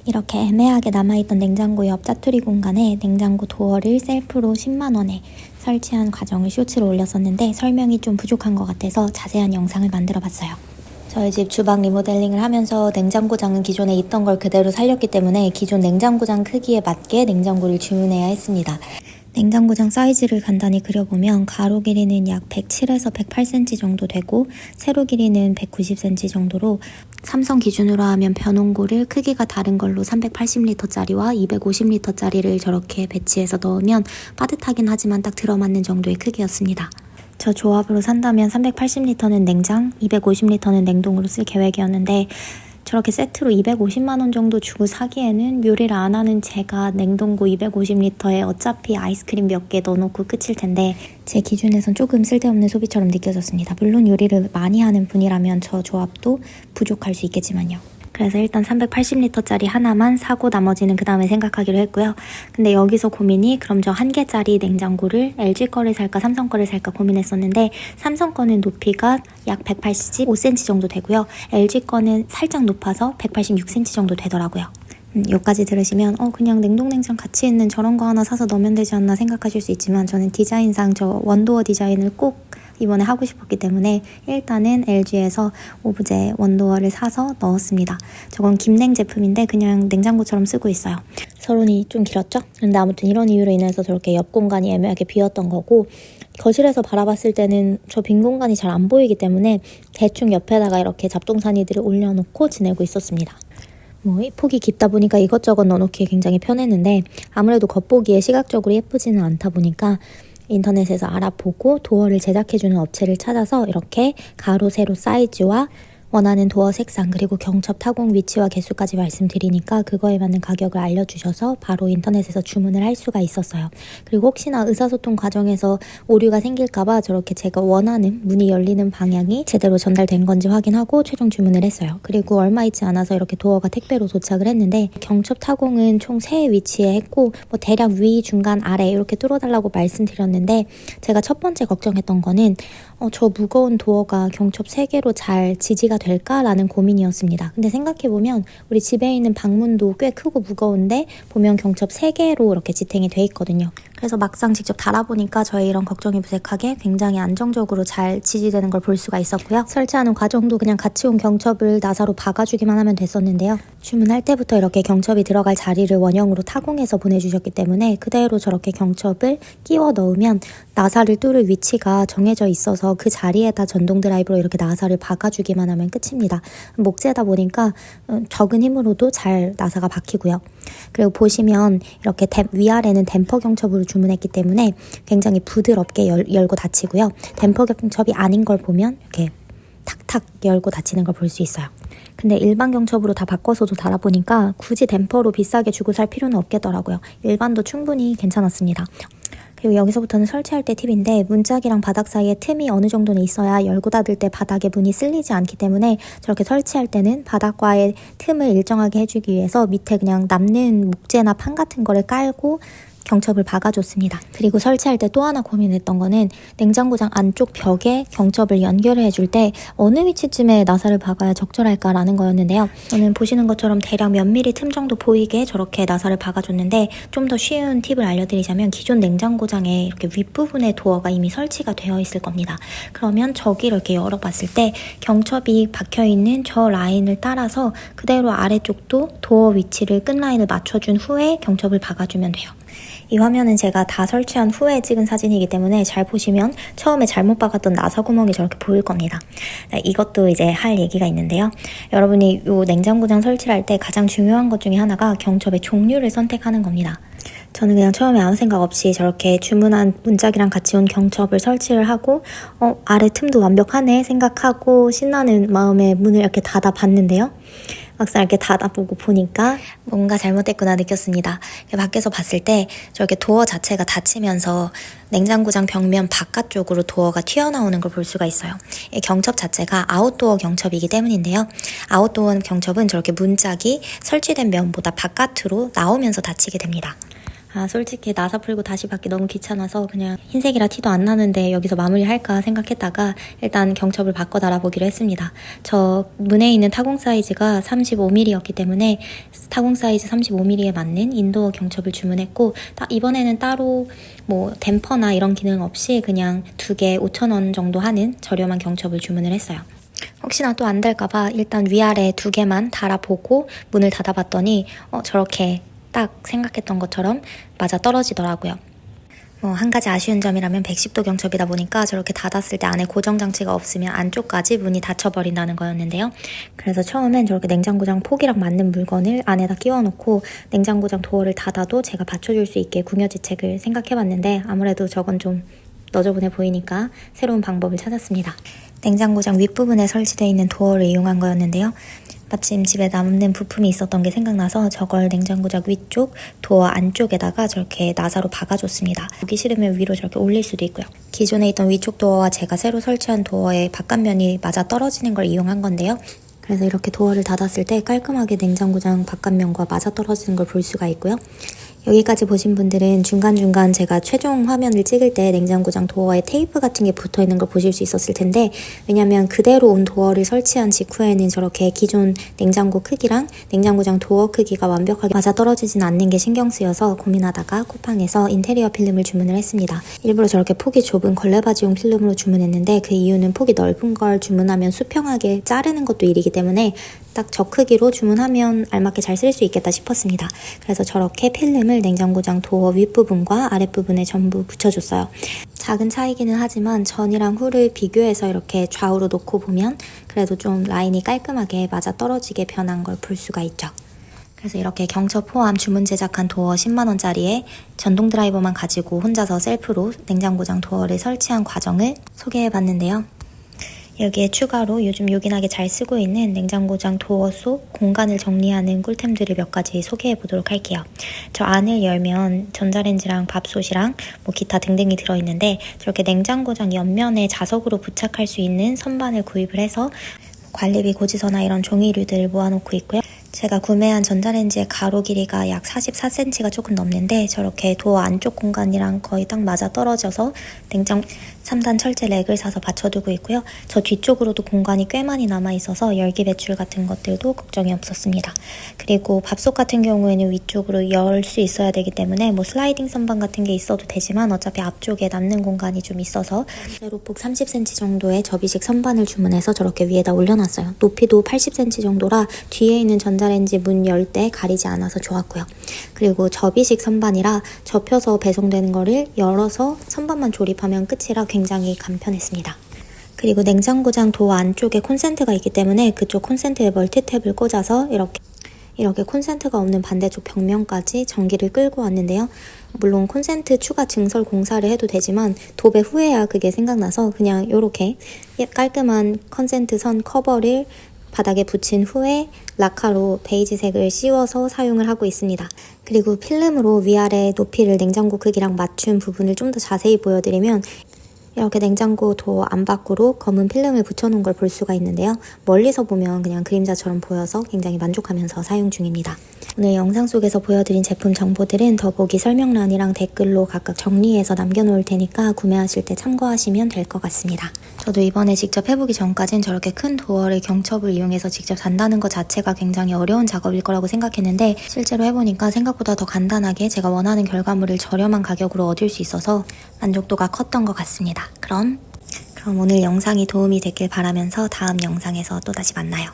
이렇게 애매하게 남아있던 냉장고 옆 짜투리 공간에 냉장고 도어를 셀프로 10만원에 설치한 과정을 쇼츠로 올렸었는데 설명이 좀 부족한 것 같아서 자세한 영상을 만들어 봤어요. 저희 집 주방 리모델링을 하면서 냉장고장은 기존에 있던 걸 그대로 살렸기 때문에 기존 냉장고장 크기에 맞게 냉장고를 주문해야 했습니다. 냉장고장 사이즈를 간단히 그려보면 가로 길이는 약 107에서 108cm 정도 되고 세로 길이는 190cm 정도로 삼성 기준으로 하면 변온고를 크기가 다른 걸로 380L짜리와 250L짜리를 저렇게 배치해서 넣으면 빠듯하긴 하지만 딱 들어맞는 정도의 크기였습니다. 저 조합으로 산다면 380L는 냉장, 250L는 냉동으로 쓸 계획이었는데 저렇게 세트로 250만원 정도 주고 사기에는 요리를 안 하는 제가 냉동고 250L에 어차피 아이스크림 몇 개 넣어놓고 끝일 텐데 제 기준에선 조금 쓸데없는 소비처럼 느껴졌습니다. 물론 요리를 많이 하는 분이라면 저 조합도 부족할 수 있겠지만요. 그래서 일단 380L짜리 하나만 사고 나머지는 그 다음에 생각하기로 했고요. 근데 여기서 고민이 그럼 저 1개짜리 냉장고를 LG 거를 살까 삼성 거를 살까 고민했었는데 삼성 거는 높이가 약 185cm 정도 되고요. LG 거는 살짝 높아서 186cm 정도 되더라고요. 여기까지 들으시면 그냥 냉동냉장 같이 있는 저런 거 하나 사서 넣으면 되지 않나 생각하실 수 있지만 저는 디자인상 저 원도어 디자인을 꼭 이번에 하고 싶었기 때문에 일단은 LG에서 오브제 원도어를 사서 넣었습니다. 저건 김냉 제품인데 그냥 냉장고처럼 쓰고 있어요. 서론이 좀 길었죠? 근데 아무튼 이런 이유로 인해서 저렇게 옆 공간이 애매하게 비었던 거고 거실에서 바라봤을 때는 저 빈 공간이 잘 안 보이기 때문에 대충 옆에다가 이렇게 잡동사니들을 올려놓고 지내고 있었습니다. 이 폭이 깊다 보니까 이것저것 넣어놓기에 굉장히 편했는데 아무래도 겉보기에 시각적으로 예쁘지는 않다 보니까 인터넷에서 알아보고 도어를 제작해주는 업체를 찾아서 이렇게 가로, 세로 사이즈와 원하는 도어 색상 그리고 경첩 타공 위치와 개수까지 말씀드리니까 그거에 맞는 가격을 알려주셔서 바로 인터넷에서 주문을 할 수가 있었어요. 그리고 혹시나 의사소통 과정에서 오류가 생길까봐 저렇게 제가 원하는 문이 열리는 방향이 제대로 전달된 건지 확인하고 최종 주문을 했어요. 그리고 얼마 있지 않아서 이렇게 도어가 택배로 도착을 했는데 경첩 타공은 총 3 위치에 했고 대략 위, 중간, 아래 이렇게 뚫어달라고 말씀드렸는데 제가 첫 번째 걱정했던 거는 저 무거운 도어가 경첩 3개로 잘 지지가 될까라는 고민이었습니다. 근데 생각해보면 우리 집에 있는 방문도 꽤 크고 무거운데 보면 경첩 3개로 이렇게 지탱이 돼 있거든요. 그래서 막상 직접 달아보니까 저의 이런 걱정이 무색하게 굉장히 안정적으로 잘 지지되는 걸 볼 수가 있었고요. 설치하는 과정도 그냥 같이 온 경첩을 나사로 박아주기만 하면 됐었는데요. 주문할 때부터 이렇게 경첩이 들어갈 자리를 원형으로 타공해서 보내주셨기 때문에 그대로 저렇게 경첩을 끼워 넣으면 나사를 뚫을 위치가 정해져 있어서 그 자리에다 전동 드라이브로 이렇게 나사를 박아주기만 하면 끝입니다. 목재다 보니까 적은 힘으로도 잘 나사가 박히고요. 그리고 보시면 이렇게 위아래는 댐퍼 경첩으로 주문했기 때문에 굉장히 부드럽게 열고 닫히고요. 댐퍼 경첩이 아닌 걸 보면 이렇게 탁탁 열고 닫히는 걸 볼 수 있어요. 근데 일반 경첩으로 다 바꿔서도 달아보니까 굳이 댐퍼로 비싸게 주고 살 필요는 없겠더라고요. 일반도 충분히 괜찮았습니다. 그리고 여기서부터는 설치할 때 팁인데 문짝이랑 바닥 사이에 틈이 어느 정도는 있어야 열고 닫을 때 바닥에 문이 쓸리지 않기 때문에 저렇게 설치할 때는 바닥과의 틈을 일정하게 해주기 위해서 밑에 그냥 남는 목재나 판 같은 거를 깔고 경첩을 박아줬습니다. 그리고 설치할 때 또 하나 고민했던 거는 냉장고장 안쪽 벽에 경첩을 연결해 줄 때 어느 위치쯤에 나사를 박아야 적절할까라는 거였는데요. 저는 보시는 것처럼 대략 몇 미리 틈 정도 보이게 저렇게 나사를 박아줬는데 좀 더 쉬운 팁을 알려드리자면 기존 냉장고장에 이렇게 윗부분에 도어가 이미 설치가 되어 있을 겁니다. 그러면 저기를 이렇게 열어봤을 때 경첩이 박혀있는 저 라인을 따라서 그대로 아래쪽도 도어 위치를 끝라인을 맞춰준 후에 경첩을 박아주면 돼요. 이 화면은 제가 다 설치한 후에 찍은 사진이기 때문에 잘 보시면 처음에 잘못 박았던 나사 구멍이 저렇게 보일 겁니다. 이것도 이제 할 얘기가 있는데요. 여러분이 이 냉장고장 설치를 할 때 가장 중요한 것 중에 하나가 경첩의 종류를 선택하는 겁니다. 저는 그냥 처음에 아무 생각 없이 저렇게 주문한 문짝이랑 같이 온 경첩을 설치를 하고 아래 틈도 완벽하네 생각하고 신나는 마음에 문을 이렇게 닫아봤는데요. 막상 이렇게 닫아보고 보니까 뭔가 잘못됐구나 느꼈습니다. 밖에서 봤을 때 저렇게 도어 자체가 닫히면서 냉장고장 벽면 바깥쪽으로 도어가 튀어나오는 걸 볼 수가 있어요. 이 경첩 자체가 아웃도어 경첩이기 때문인데요. 아웃도어 경첩은 저렇게 문짝이 설치된 면보다 바깥으로 나오면서 닫히게 됩니다. 솔직히 나사 풀고 다시 받기 너무 귀찮아서 그냥 흰색이라 티도 안 나는데 여기서 마무리할까 생각했다가 일단 경첩을 바꿔 달아보기로 했습니다. 저 문에 있는 타공 사이즈가 35mm였기 때문에 타공 사이즈 35mm에 맞는 인도어 경첩을 주문했고 이번에는 따로 뭐 댐퍼나 이런 기능 없이 그냥 2개 5,000원 정도 하는 저렴한 경첩을 주문을 했어요. 혹시나 또 안 될까봐 일단 위아래 2개만 달아보고 문을 닫아봤더니 저렇게 딱 생각했던 것처럼 맞아 떨어지더라고요. 한 가지 아쉬운 점이라면 110도 경첩이다 보니까 저렇게 닫았을 때 안에 고정장치가 없으면 안쪽까지 문이 닫혀버린다는 거였는데요. 그래서 처음엔 저렇게 냉장고장 폭이랑 맞는 물건을 안에다 끼워놓고 냉장고장 도어를 닫아도 제가 받쳐줄 수 있게 궁여지책을 생각해봤는데 아무래도 저건 좀 너저분해 보이니까 새로운 방법을 찾았습니다. 냉장고장 윗부분에 설치되어 있는 도어를 이용한 거였는데요. 마침 집에 남는 부품이 있었던 게 생각나서 저걸 냉장고장 위쪽 도어 안쪽에다가 저렇게 나사로 박아줬습니다. 보기 싫으면 위로 저렇게 올릴 수도 있고요. 기존에 있던 위쪽 도어와 제가 새로 설치한 도어의 바깥면이 맞아 떨어지는 걸 이용한 건데요. 그래서 이렇게 도어를 닫았을 때 깔끔하게 냉장고장 바깥면과 맞아 떨어지는 걸 볼 수가 있고요. 여기까지 보신 분들은 중간중간 제가 최종 화면을 찍을 때 냉장고장 도어에 테이프 같은 게 붙어있는 걸 보실 수 있었을 텐데 왜냐면 그대로 온 도어를 설치한 직후에는 저렇게 기존 냉장고 크기랑 냉장고장 도어 크기가 완벽하게 맞아떨어지진 않는 게 신경 쓰여서 고민하다가 쿠팡에서 인테리어 필름을 주문을 했습니다. 일부러 저렇게 폭이 좁은 걸레바지용 필름으로 주문했는데 그 이유는 폭이 넓은 걸 주문하면 수평하게 자르는 것도 일이기 때문에 딱 저 크기로 주문하면 알맞게 잘 쓸 수 있겠다 싶었습니다. 그래서 저렇게 필름을 냉장고장 도어 윗부분과 아랫부분에 전부 붙여줬어요. 작은 차이기는 하지만 전이랑 후를 비교해서 이렇게 좌우로 놓고 보면 그래도 좀 라인이 깔끔하게 맞아떨어지게 변한 걸 볼 수가 있죠. 그래서 이렇게 경첩 포함 주문 제작한 도어 10만원짜리에 전동 드라이버만 가지고 혼자서 셀프로 냉장고장 도어를 설치한 과정을 소개해봤는데요. 여기에 추가로 요즘 요긴하게 잘 쓰고 있는 냉장고장 도어 속 공간을 정리하는 꿀템들을 몇 가지 소개해 보도록 할게요. 저 안을 열면 전자레인지랑 밥솥이랑 뭐 기타 등등이 들어있는데 저렇게 냉장고장 옆면에 자석으로 부착할 수 있는 선반을 구입을 해서 관리비 고지서나 이런 종이류들을 모아놓고 있고요. 제가 구매한 전자레인지의 가로 길이가 약 44cm가 조금 넘는데 저렇게 도어 안쪽 공간이랑 거의 딱 맞아 떨어져서 냉장 3단 철제 렉을 사서 받쳐두고 있고요. 저 뒤쪽으로도 공간이 꽤 많이 남아있어서 열기 배출 같은 것들도 걱정이 없었습니다. 그리고 밥솥 같은 경우에는 위쪽으로 열 수 있어야 되기 때문에 뭐 슬라이딩 선반 같은 게 있어도 되지만 어차피 앞쪽에 남는 공간이 좀 있어서 세로폭 30cm 정도의 접이식 선반을 주문해서 저렇게 위에다 올려놨어요. 높이도 80cm 정도라 뒤에 있는 전자레인지 문 열 때 가리지 않아서 좋았고요. 그리고 접이식 선반이라 접혀서 배송되는 거를 열어서 선반만 조립하면 끝이라 굉장히 간편했습니다. 그리고 냉장고장 도어 안쪽에 콘센트가 있기 때문에 그쪽 콘센트에 멀티탭을 꽂아서 이렇게 콘센트가 없는 반대쪽 벽면까지 전기를 끌고 왔는데요. 물론 콘센트 추가 증설 공사를 해도 되지만 도배 후에야 그게 생각나서 그냥 이렇게 깔끔한 콘센트 선 커버를 바닥에 붙인 후에 라카로 베이지색을 씌워서 사용을 하고 있습니다. 그리고 필름으로 위아래 높이를 냉장고 크기랑 맞춘 부분을 좀 더 자세히 보여드리면 이렇게 냉장고 도어 안팎으로 검은 필름을 붙여놓은 걸 볼 수가 있는데요. 멀리서 보면 그냥 그림자처럼 보여서 굉장히 만족하면서 사용 중입니다. 오늘 영상 속에서 보여드린 제품 정보들은 더보기 설명란이랑 댓글로 각각 정리해서 남겨놓을 테니까 구매하실 때 참고하시면 될 것 같습니다. 저도 이번에 직접 해보기 전까진 저렇게 큰 도어를 경첩을 이용해서 직접 단다는 것 자체가 굉장히 어려운 작업일 거라고 생각했는데 실제로 해보니까 생각보다 더 간단하게 제가 원하는 결과물을 저렴한 가격으로 얻을 수 있어서 만족도가 컸던 것 같습니다. 그럼 오늘 영상이 도움이 됐길 바라면서 다음 영상에서 또다시 만나요.